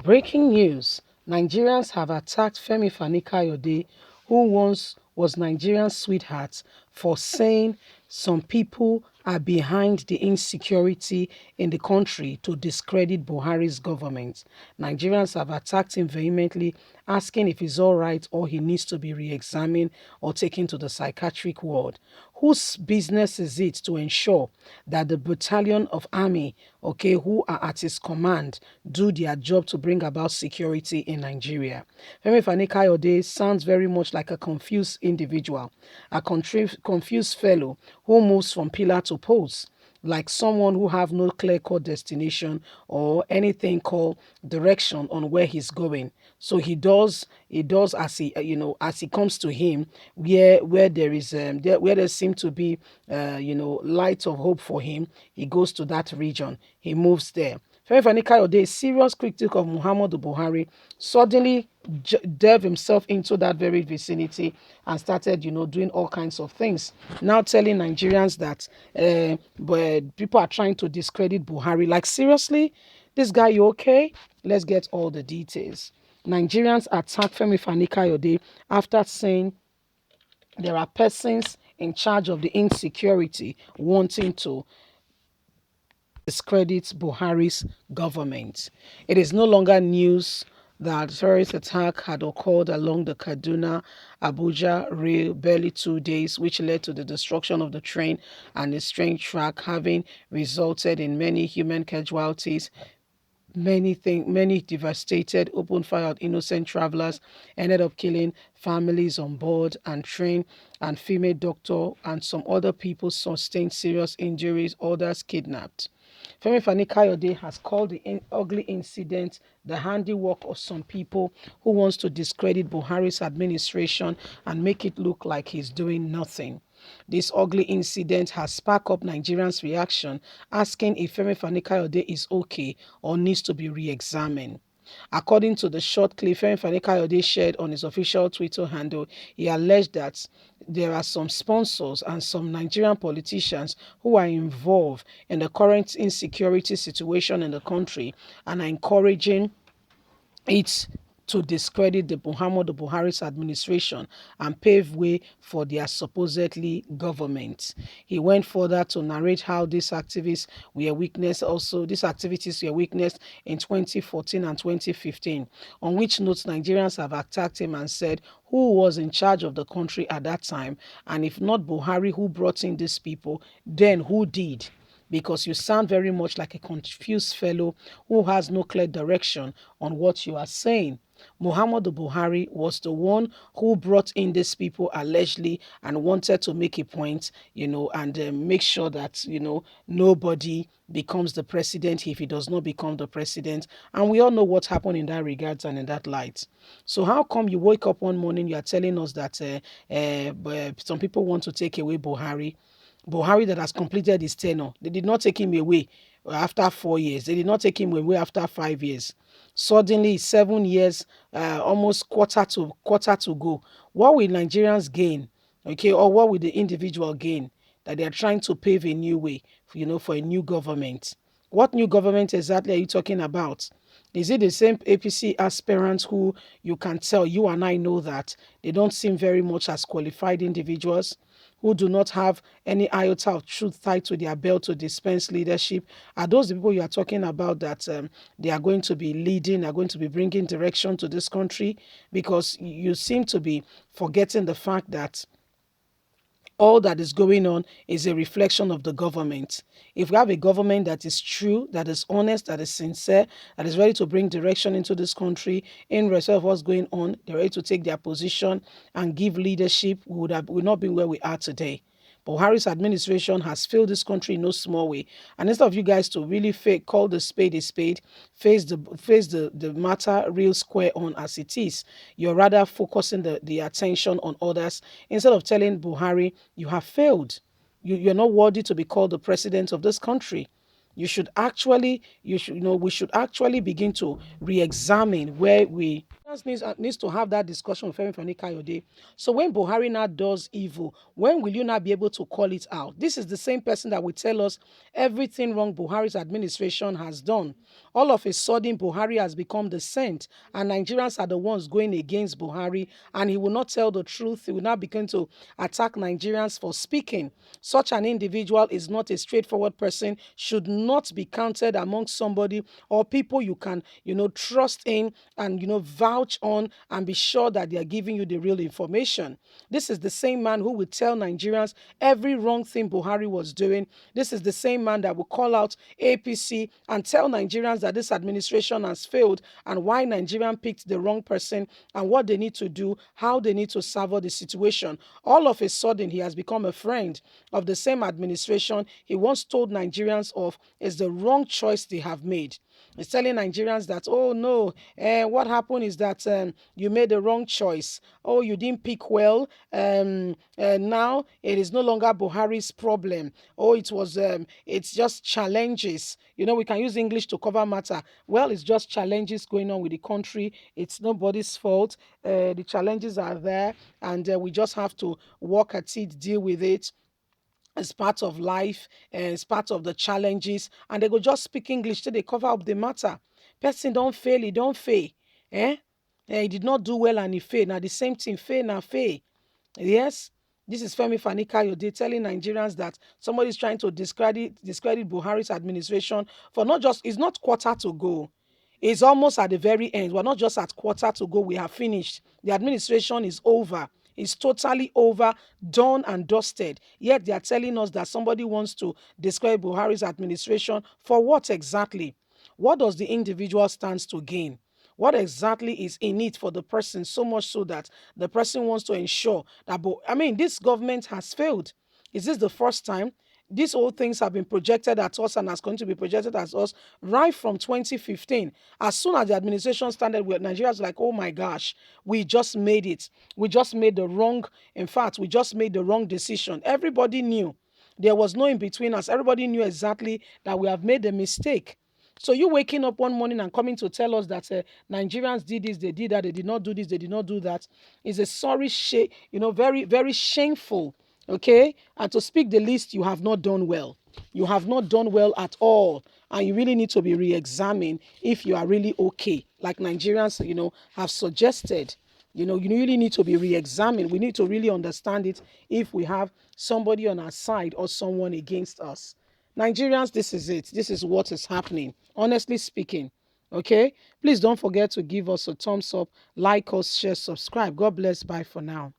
Breaking news: Nigerians have attacked Femi Fani-Kayode, who once was Nigeria's sweetheart, for saying some people are behind the insecurity in the country to discredit Buhari's government. Nigerians have attacked him vehemently, asking if he's all right or he needs to be re-examined or taken to the psychiatric ward. Whose business is it to ensure that the battalion of army, who are at his command, do their job to bring about security in Nigeria? Femi Fani-Kayode sounds very much like a confused individual, a confused fellow who moves from pillar to post, like someone who have no clear-cut destination or anything called direction on where he's going. So he does as he comes to him, where there is where there seems to be light of hope for him. He goes to that region. He moves there. Femi Fani-Kayode, a serious critic of Muhammadu Buhari, suddenly delved himself into that very vicinity and started, doing all kinds of things. Now telling Nigerians that but people are trying to discredit Buhari. Like, seriously? This guy, you okay? Let's get all the details. Nigerians attack Femi Fani-Kayode after saying there are persons in charge of the insecurity wanting to discredits Buhari's government. It is no longer news that terrorist attack had occurred along the Kaduna-Abuja rail barely 2 days, which led to the destruction of the train and its train track, having resulted in many human casualties. Many devastated, opened fire on innocent travelers, ended up killing families on board and train, and female doctor and some other people sustained serious injuries, others kidnapped. Femi Fani-Kayode has called the ugly incident the handiwork of some people who wants to discredit Buhari's administration and make it look like he's doing nothing. This ugly incident has sparked up Nigerians' reaction, asking if Femi Fani-Kayode is okay or needs to be re-examined. According to the short clip Femi Fani-Kayode shared on his official Twitter handle, he alleged that there are some sponsors and some Nigerian politicians who are involved in the current insecurity situation in the country and are encouraging it to discredit the Muhammadu Buhari's administration and pave way for their supposedly government. He went further to narrate how these activities were witnessed in 2014 and 2015, on which notes Nigerians have attacked him and said who was in charge of the country at that time, and if not Buhari who brought in these people, then who did? Because you sound very much like a confused fellow who has no clear direction on what you are saying. Muhammadu Buhari was the one who brought in these people allegedly and wanted to make a point, and make sure that, nobody becomes the president if he does not become the president. And we all know what happened in that regards and in that light. So how come you wake up one morning, you are telling us that some people want to take away Buhari? Buhari that has completed his tenure. They did not take him away after 4 years. They did not take him away after 5 years. Suddenly, 7 years, almost quarter to go. What will Nigerians gain? Okay, or what will the individual gain? That they are trying to pave a new way, for a new government. What new government exactly are you talking about? Is it the same APC aspirants who you can tell, you and I know that they don't seem very much as qualified individuals, who do not have any iota of truth tied to their belt to dispense leadership? Are those the people you are talking about that they are going to be leading, are going to be bringing direction to this country? Because you seem to be forgetting the fact that all that is going on is a reflection of the government. If we have a government that is true, that is honest, that is sincere, that is ready to bring direction into this country in respect of what's going on, they're ready to take their position and give leadership, we would not be where we are today. Buhari's administration has failed this country in no small way. And instead of you guys to really call the spade a spade, face the matter real square on as it is, you're rather focusing the attention on others instead of telling Buhari, you have failed. You're not worthy to be called the president of this country. We should actually begin to re-examine where we Needs to have that discussion with Femi Fani-Kayode. So when Buhari now does evil, when will you not be able to call it out? This is the same person that will tell us everything wrong Buhari's administration has done. All of a sudden, Buhari has become the saint, and Nigerians are the ones going against Buhari, and he will not tell the truth. He will now begin to attack Nigerians for speaking. Such an individual is not a straightforward person, should not be counted among somebody or people you can, trust in and, vouch on and be sure that they are giving you the real information. This is the same man who will tell Nigerians every wrong thing Buhari was doing. This is the same man that will call out APC and tell Nigerians that this administration has failed and why Nigerian picked the wrong person and what they need to do, how they need to salvage the situation. All of a sudden, he has become a friend of the same administration he once told Nigerians of is the wrong choice they have made. He's telling Nigerians that, oh no, what happened is that you made the wrong choice. Oh, you didn't pick well. Now it is no longer Buhari's problem. Oh, it's just challenges. We can use English to cover matter. Well, it's just challenges going on with the country. It's nobody's fault. The challenges are there, and we just have to work at it, deal with it. It's part of life, and it's part of the challenges, and they go just speak English till they cover up the matter. Person don't fail, he don't fail. Eh? He did not do well and he failed. Now the same thing, fail now fail. Yes, this is Femi Fani-Kayode telling Nigerians that somebody is trying to discredit Buhari's administration for not just, it's not quarter to go. It's almost at the very end. We're not just at quarter to go. We have finished. The administration is over. It's totally over, done and dusted. Yet they are telling us that somebody wants to discredit Buhari's administration. For what exactly? What does the individual stands to gain? What exactly is in it for the person, so much so that the person wants to ensure that, this government has failed. Is this the first time? These old things have been projected at us and are going to be projected at us right from 2015. As soon as the administration started, Nigerians like, oh my gosh, we just made it. We just made the wrong, in fact, we just made the wrong decision. Everybody knew. There was no in between us. Everybody knew exactly that we have made a mistake. So you waking up one morning and coming to tell us that Nigerians did this, they did that, they did not do this, they did not do that, is a sorry, very, very shameful. Okay, and to speak the least, you have not done well. You have not done well at all, and you really need to be re-examined if you are really okay, like Nigerians, have suggested. You really need to be re-examined. We need to really understand it if we have somebody on our side or someone against us. Nigerians, this is it. This is what is happening. Honestly speaking. Okay, please don't forget to give us a thumbs up, like us, share, subscribe. God bless. Bye for now.